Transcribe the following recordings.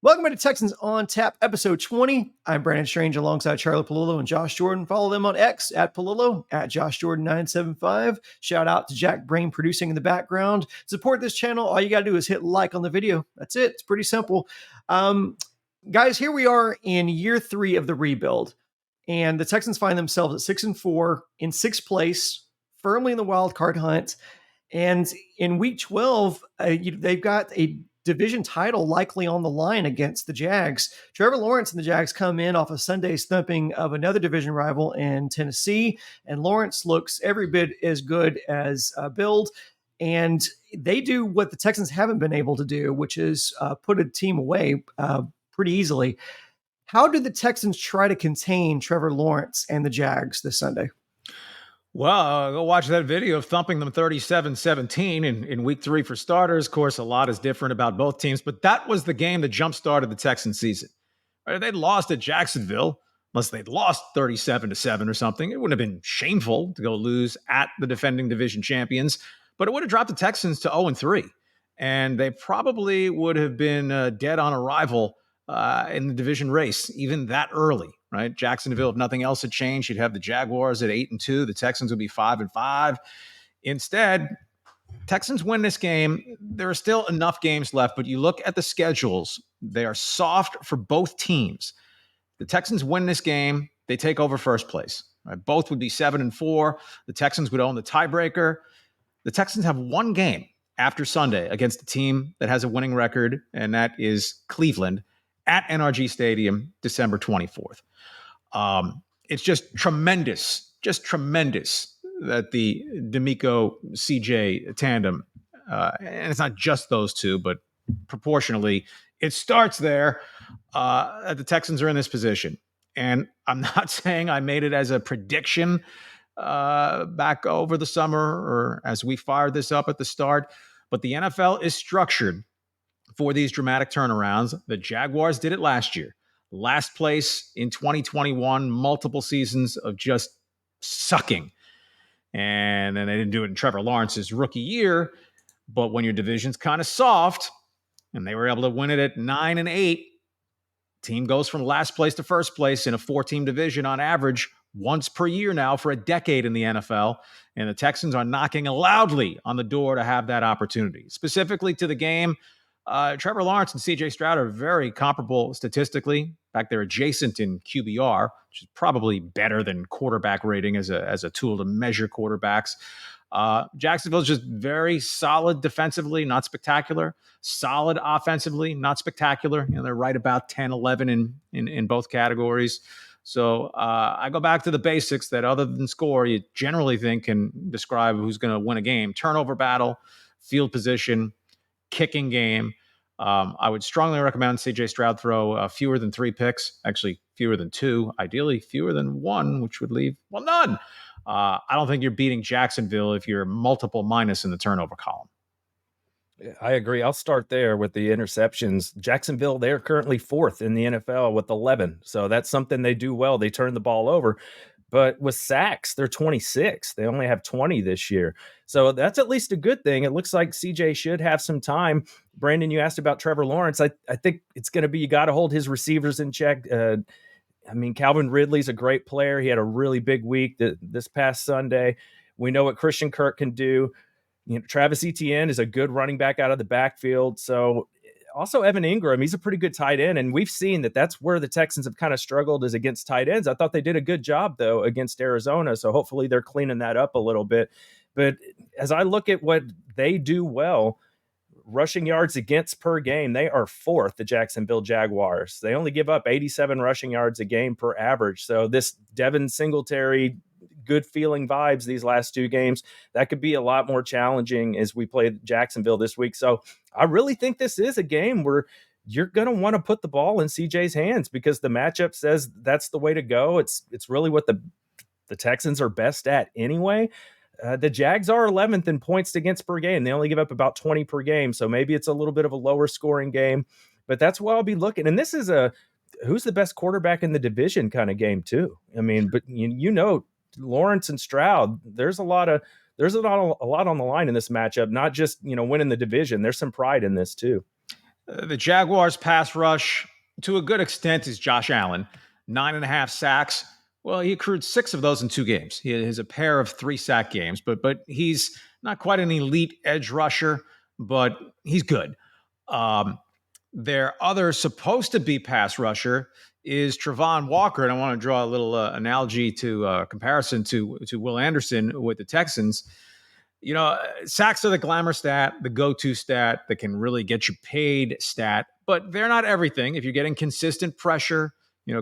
Welcome to Texans on Tap, episode 20. I'm Brandon Strange alongside Charlie Palillo and Josh Jordan. Follow them on X at Palillo, at Josh Jordan 975. Shout out to Jack Brain producing in the background. Support this channel. All you got to do is hit like on the video. That's it. It's pretty simple. Guys, here we are in year 3 of the rebuild, and the Texans find themselves at 6-4 in 6th place, firmly in the wild card hunt. And in week 12, they've got a division title likely on the line against the Jags. Trevor Lawrence and the Jags come in off a Sunday's thumping of another division rival in Tennessee, and Lawrence looks every bit as good as Build. And they do what the Texans haven't been able to do, which is put a team away pretty easily. How did the Texans try to contain Trevor Lawrence and the Jags this Sunday? Well, go watch that video of thumping them 37-17 in week 3 for starters. Of course, a lot is different about both teams, but that was the game that jump-started the Texans season. They'd lost at Jacksonville, unless they'd lost 37-7 or something. It wouldn't have been shameful to go lose at the defending division champions, but it would have dropped the Texans to 0-3, and they probably would have been dead on arrival in the division race, even that early. Right, Jacksonville, if nothing else had changed, you'd have the Jaguars at 8-2. The Texans would be 5-5. Instead, Texans win this game. There are still enough games left, but you look at the schedules, they are soft for both teams. The Texans win this game, they take over first place. Right? Both would be 7-4. The Texans would own the tiebreaker. The Texans have one game after Sunday against a team that has a winning record, and that is Cleveland at NRG Stadium, December 24th. It's just tremendous that the D'Amico CJ tandem, and it's not just those two, but proportionally, it starts there. The Texans are in this position. And I'm not saying I made it as a prediction back over the summer or as we fired this up at the start, but the NFL is structured for these dramatic turnarounds. The Jaguars did it last year. Last place in 2021, multiple seasons of just sucking. And then they didn't do it in Trevor Lawrence's rookie year. But when your division's kind of soft, and they were able to win it at 9-8, team goes from last place to first place in a 4-team division on average once per year now for a decade in the NFL. And the Texans are knocking loudly on the door to have that opportunity. Specifically to the game, Trevor Lawrence and C.J. Stroud are very comparable statistically. In fact, they're adjacent in QBR, which is probably better than quarterback rating as a tool to measure quarterbacks. Jacksonville's just very solid defensively, not spectacular. Solid offensively, not spectacular. They're right about 10-11 in both categories. So I go back to the basics that other than score, you generally think can describe who's going to win a game. Turnover battle, field position, kicking game. I would strongly recommend C.J. Stroud throw fewer than 3 picks, actually fewer than 2, ideally fewer than 1, which would leave, none. I don't think you're beating Jacksonville if you're multiple minus in the turnover column. I agree. I'll start there with the interceptions. Jacksonville, they're currently 4th in the NFL with 11. So that's something they do well. They turn the ball over. But with sacks, they're 26. They only have 20 this year. So that's at least a good thing. It looks like CJ should have some time. Brandon, you asked about Trevor Lawrence. I think it's going to be, you got to hold his receivers in check. Calvin Ridley's a great player. He had a really big week this past Sunday. We know what Christian Kirk can do. Travis Etienne is a good running back out of the backfield. So also Evan Ingram, he's a pretty good tight end. And we've seen that that's where the Texans have kind of struggled, is against tight ends. I thought they did a good job, though, against Arizona. So hopefully they're cleaning that up a little bit. But as I look at what they do well, rushing yards against per game, they are 4th, the Jacksonville Jaguars. They only give up 87 rushing yards a game per average. So this Devin Singletary, good feeling vibes these last 2 games, that could be a lot more challenging as we play Jacksonville this week. So I really think this is a game where you're going to want to put the ball in CJ's hands, because the matchup says that's the way to go. It's really what the Texans are best at anyway. The Jags are 11th in points against per game. They only give up about 20 per game. So maybe it's a little bit of a lower scoring game, but that's where I'll be looking. And this is who's the best quarterback in the division kind of game too. But Lawrence and Stroud, there's a lot on the line in this matchup, not just, winning the division. There's some pride in this too. The Jaguars pass rush, to a good extent, is Josh Allen. 9.5 sacks. Well, he accrued 6 of those in 2 games. He has a pair of 3-sack games, but he's not quite an elite edge rusher, but he's good. Their other supposed to be pass rusher is Travon Walker, and I want to draw a little analogy to comparison to Will Anderson with the Texans. You know, sacks are the glamour stat, the go-to stat that can really get you paid stat, but they're not everything. If you're getting consistent pressure,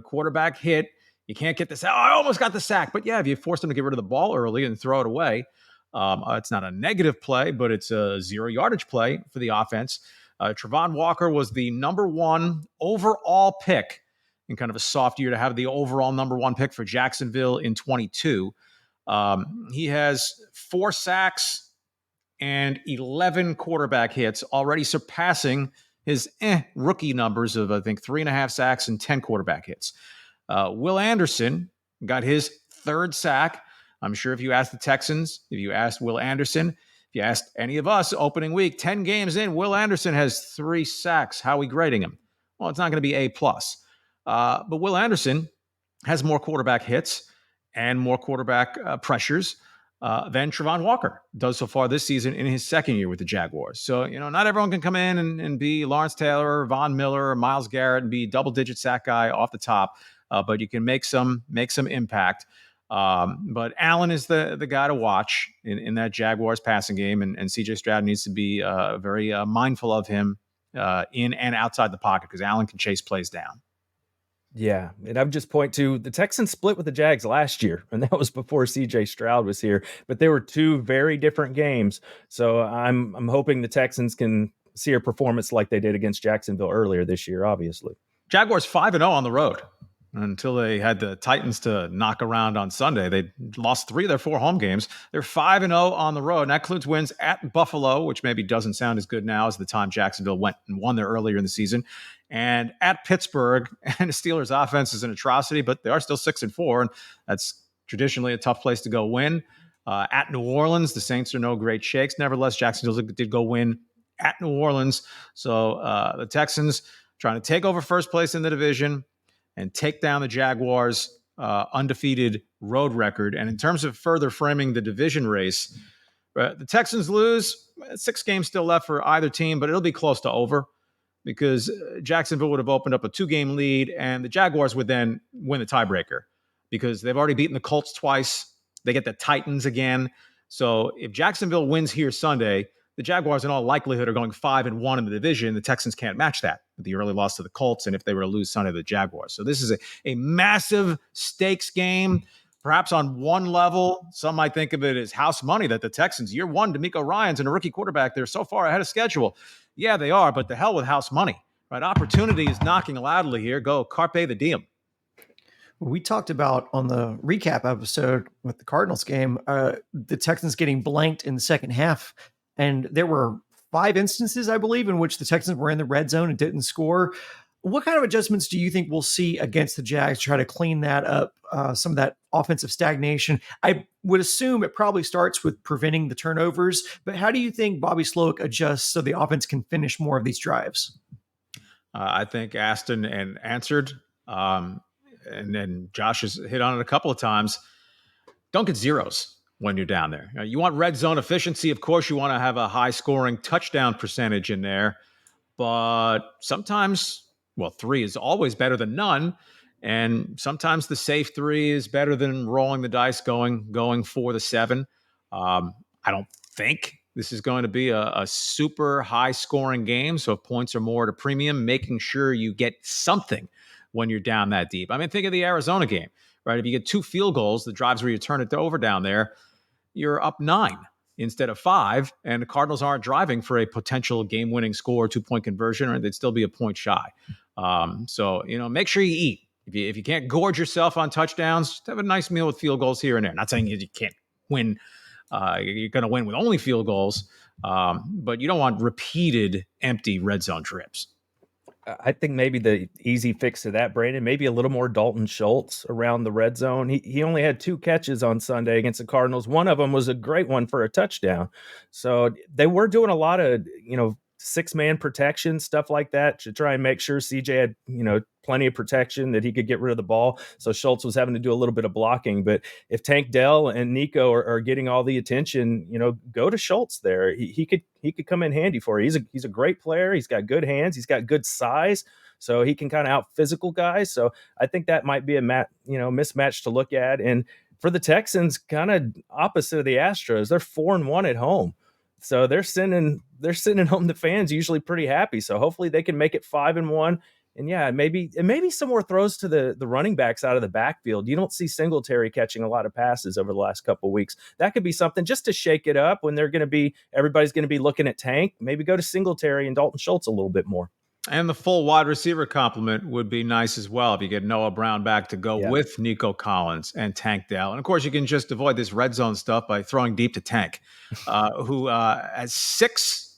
quarterback hit, you can't get this. Oh, I almost got the sack. But yeah, if you force them to get rid of the ball early and throw it away, it's not a negative play, but it's a 0 yardage play for the offense. Travon Walker was the number 1 overall pick in kind of a soft year to have the overall number 1 pick for Jacksonville in 22. He has 4 sacks and 11 quarterback hits, already surpassing his rookie numbers of, I think, 3.5 sacks and 10 quarterback hits. Will Anderson got his 3rd sack. I'm sure if you asked the Texans, if you asked Will Anderson, if you asked any of us opening week, 10 games in, Will Anderson has 3 sacks. How are we grading him? Well, it's not going to be A+. But Will Anderson has more quarterback hits and more quarterback pressures than Travon Walker does so far this season in his 2nd year with the Jaguars. So, not everyone can come in and be Lawrence Taylor, Von Miller, or Myles Garrett and be double-digit sack guy off the top, but you can make some impact. But Allen is the guy to watch in that Jaguars passing game, and C.J. Stroud needs to be very mindful of him in and outside the pocket because Allen can chase plays down. Yeah, and I would just point to the Texans split with the Jags last year, and that was before C.J. Stroud was here. But they were 2 very different games, so I'm hoping the Texans can see a performance like they did against Jacksonville earlier this year. Obviously, Jaguars 5-0 on the road until they had the Titans to knock around on Sunday. They lost 3 of their 4 home games. They're 5-0 on the road, and that includes wins at Buffalo, which maybe doesn't sound as good now as the time Jacksonville went and won there earlier in the season, and at Pittsburgh. And the Steelers' offense is an atrocity, but they are still 6-4, and that's traditionally a tough place to go win. At New Orleans, the Saints are no great shakes. Nevertheless, Jacksonville did go win at New Orleans. So the Texans trying to take over first place in the division and take down the Jaguars' undefeated road record. And in terms of further framing the division race, the Texans lose. 6 games still left for either team, but it'll be close to over because Jacksonville would have opened up a 2-game lead, and the Jaguars would then win the tiebreaker because they've already beaten the Colts twice. They get the Titans again. So if Jacksonville wins here Sunday, the Jaguars in all likelihood are going 5-1 in the division. The Texans can't match that with the early loss to the Colts, and if they were to lose Sunday to the Jaguars. So this is a massive stakes game. Perhaps on one level, some might think of it as house money that the Texans, year 1, D'Amico Ryans and a rookie quarterback, they're so far ahead of schedule. Yeah, they are, but the hell with house money, right? Opportunity is knocking loudly here. Go carpe the diem. We talked about on the recap episode with the Cardinals game, the Texans getting blanked in the second half. And there were 5 instances, I believe, in which the Texans were in the red zone and didn't score. What kind of adjustments do you think we'll see against the Jags to try to clean that up, some of that offensive stagnation? I would assume it probably starts with preventing the turnovers, but how do you think Bobby Slowick adjusts so the offense can finish more of these drives? I think asked and answered, and then Josh has hit on it a couple of times. Don't get zeros when you're down there. You want red zone efficiency. Of course, you want to have a high scoring touchdown percentage in there, but sometimes, 3 is always better than none. And sometimes the safe 3 is better than rolling the dice going for the 7. I don't think this is going to be a super high scoring game. So if points are more at a premium, making sure you get something when you're down that deep. I mean, think of the Arizona game, right? If you get 2 field goals, the drives where you turn it over down there, you're up 9 instead of 5, and the Cardinals aren't driving for a potential game-winning score, 2-point conversion, or they'd still be a point shy. So, make sure you eat. If you can't gorge yourself on touchdowns, just have a nice meal with field goals here and there. Not saying you can't win. You're going to win with only field goals, but you don't want repeated empty red zone trips. I think maybe the easy fix to that, Brandon, maybe a little more Dalton Schultz around the red zone. He only had 2 catches on Sunday against the Cardinals. One of them was a great one for a touchdown. So they were doing a lot of, 6-man protection, stuff like that, to try and make sure CJ had, plenty of protection that he could get rid of the ball. So Schultz was having to do a little bit of blocking. But if Tank Dell and Nico are getting all the attention, go to Schultz there. He could come in handy for you. He's a great player. He's got good hands. He's got good size. So he can kind of out physical guys. So I think that might be a mismatch to look at. And for the Texans, kind of opposite of the Astros, they're 4-1 at home. So they're sending home the fans usually pretty happy. So hopefully they can make it 5-1. And yeah, maybe some more throws to the running backs out of the backfield. You don't see Singletary catching a lot of passes over the last couple of weeks. That could be something just to shake it up when everybody's going to be looking at Tank. Maybe go to Singletary and Dalton Schultz a little bit more. And the full wide receiver complement would be nice as well if you get Noah Brown back to go with Nico Collins and Tank Dell. And, of course, you can just avoid this red zone stuff by throwing deep to Tank, who has 6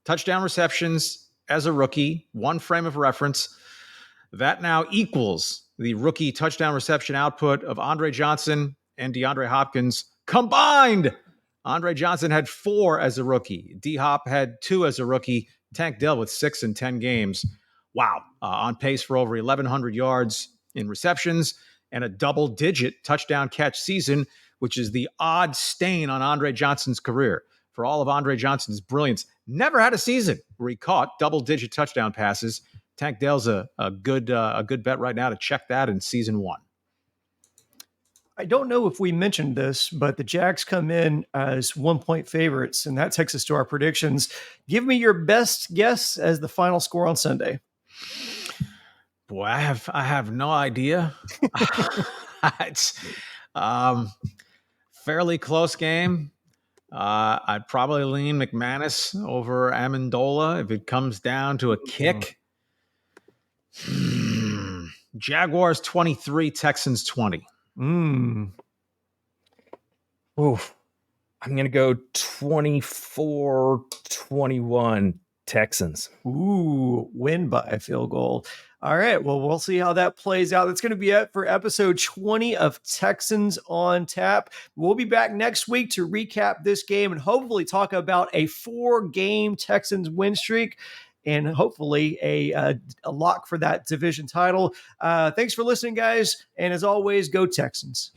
touchdown receptions as a rookie, 1 frame of reference. That now equals the rookie touchdown reception output of Andre Johnson and DeAndre Hopkins combined. Andre Johnson had 4 as a rookie. D-Hop had 2 as a rookie. Tank Dell with 6 in 10 games. Wow. On pace for over 1,100 yards in receptions and a double-digit touchdown catch season, which is the odd stain on Andre Johnson's career. For all of Andre Johnson's brilliance, never had a season where he caught double-digit touchdown passes. Tank Dell's a good bet right now to check that in season 1. I don't know if we mentioned this, but the Jags come in as 1-point favorites, and that takes us to our predictions. Give me your best guess as the final score on Sunday. Boy, I have no idea. It's fairly close game. I'd probably lean McManus over Amendola if it comes down to a kick. Jaguars 23, Texans 20. Oof. I'm going to go 24-21 Texans. Ooh, win by a field goal. All right, well, we'll see how that plays out. That's going to be it for episode 20 of Texans on Tap. We'll be back next week to recap this game and hopefully talk about a 4-game Texans win streak and hopefully a lock for that division title. Thanks for listening, guys. And as always, go Texans.